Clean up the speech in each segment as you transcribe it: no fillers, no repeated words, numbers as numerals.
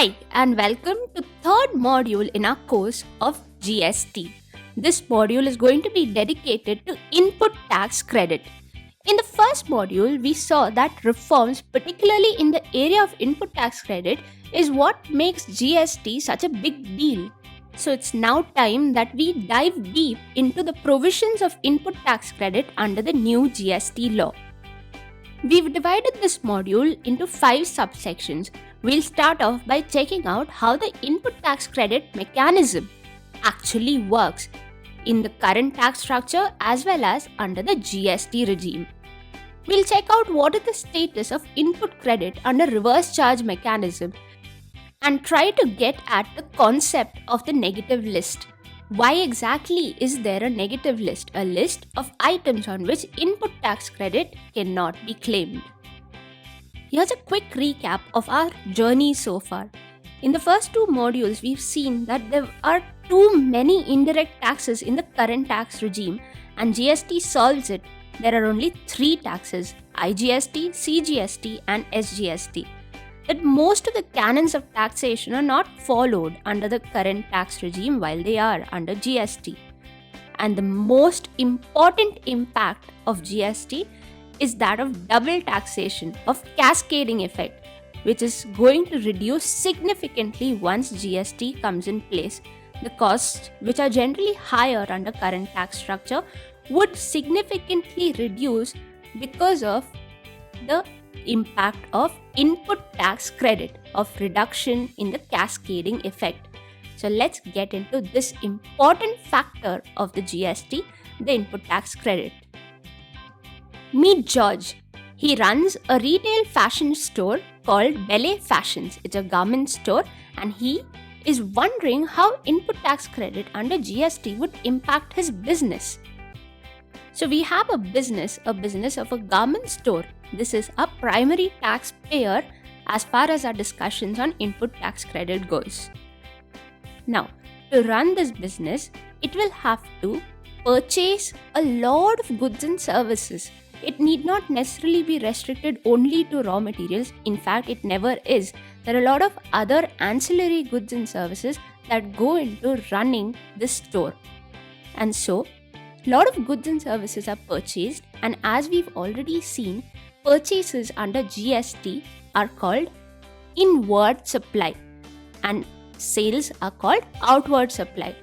Hi and welcome to third module in our course of GST. This module is going to be dedicated to input tax credit. In the first module, we saw that reforms, particularly in the area of input tax credit, is what makes GST such a big deal. So it's now time that we dive deep into the provisions of input tax credit under the new GST law. We've divided this module into 5 subsections. We'll start off by checking out how the input tax credit mechanism actually works in the current tax structure as well as under the GST regime. We'll check out what is the status of input credit under reverse charge mechanism and try to get at the concept of the negative list. Why exactly is there a negative list? A list of items on which input tax credit cannot be claimed. Here's a quick recap of our journey so far. In the first 2 modules, we've seen that there are too many indirect taxes in the current tax regime and GST solves it. There are only 3 taxes: IGST, CGST and SGST. That most of the canons of taxation are not followed under the current tax regime while they are under GST. And the most important impact of GST is that of double taxation, of cascading effect, which is going to reduce significantly once GST comes in place. The costs, which are generally higher under current tax structure, would significantly reduce because of the impact of input tax credit, of reduction in the cascading effect. So let's get into this important factor of the GST, the input tax credit. Meet George. He runs a retail fashion store called Ballet Fashions. It's a garment store and he is wondering how input tax credit under GST would impact his business. So we have a business of a garment store. This is a primary taxpayer as far as our discussions on input tax credit goes. Now, to run this business, it will have to purchase a lot of goods and services. It need not necessarily be restricted only to raw materials. In fact, it never is. There are a lot of other ancillary goods and services that go into running this store. And so, a lot of goods and services are purchased, and as we've already seen, purchases under GST are called inward supply and sales are called outward supply.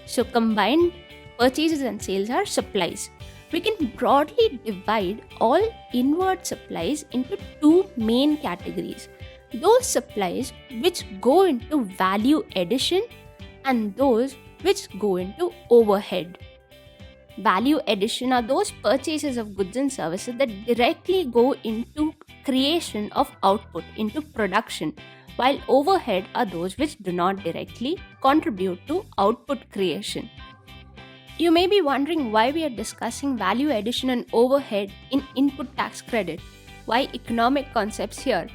So combined purchases and sales are supplies. We can broadly divide all inward supplies into 2 main categories. Those supplies which go into value addition and those which go into overhead. Value addition are those purchases of goods and services that directly go into creation of output, into production, while overhead are those which do not directly contribute to output creation. You may be wondering why we are discussing value addition and overhead in input tax credit. Why economic concepts here?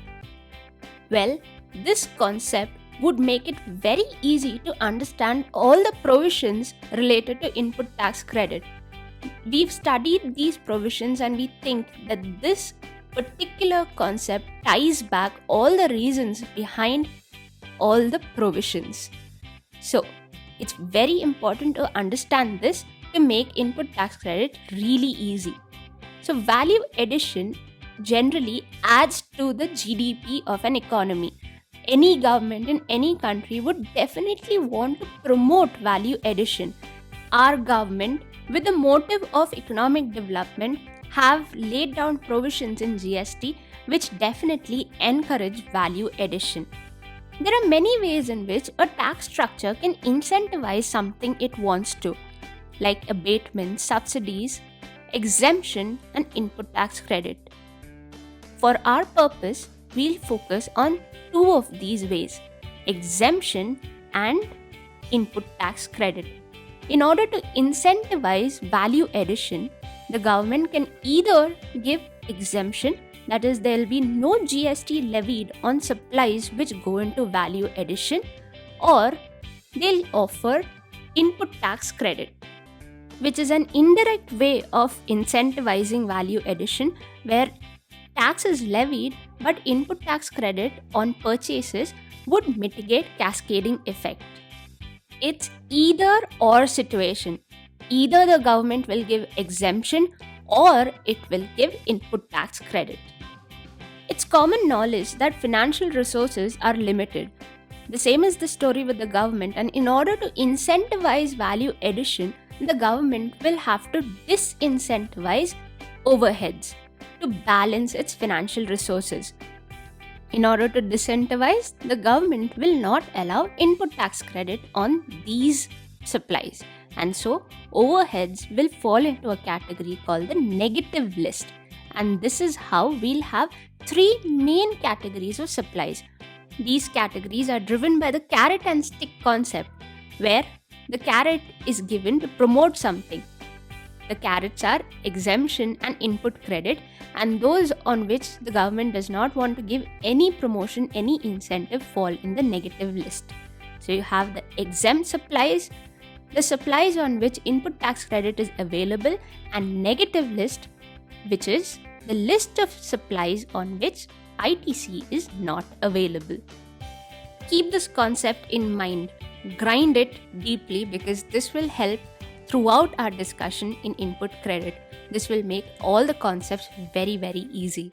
Well, this concept would make it very easy to understand all the provisions related to input tax credit. We've studied these provisions and we think that this particular concept ties back all the reasons behind all the provisions. So, it's very important to understand this to make input tax credit really easy. So, value addition generally adds to the GDP of an economy. Any government in any country would definitely want to promote value addition. Our government, with the motive of economic development, have laid down provisions in GST which definitely encourage value addition. There are many ways in which a tax structure can incentivize something it wants to, like abatement, subsidies, exemption, and input tax credit. For our purpose, we'll focus on 2 of these ways: exemption and input tax credit. In order to incentivize value addition, the government can either give exemption, that is, there will be no GST levied on supplies which go into value addition, or they'll offer input tax credit, which is an indirect way of incentivizing value addition where tax is levied, but input tax credit on purchases would mitigate cascading effect. It's either or situation. Either the government will give exemption or it will give input tax credit. It's common knowledge that financial resources are limited. The same is the story with the government, and in order to incentivize value addition, the government will have to disincentivize overheads to balance its financial resources. In order to disincentivize, the government will not allow input tax credit on these supplies. And so, overheads will fall into a category called the negative list. And this is how we'll have three main categories of supplies. These categories are driven by the carrot and stick concept, where the carrot is given to promote something. The carrots are exemption and input credit, and those on which the government does not want to give any promotion, any incentive, fall in the negative list. So you have the exempt supplies, the supplies on which input tax credit is available, and negative list, which is the list of supplies on which ITC is not available. Keep this concept in mind. Grind it deeply, because this will help throughout our discussion in input credit. This will make all the concepts very, very easy.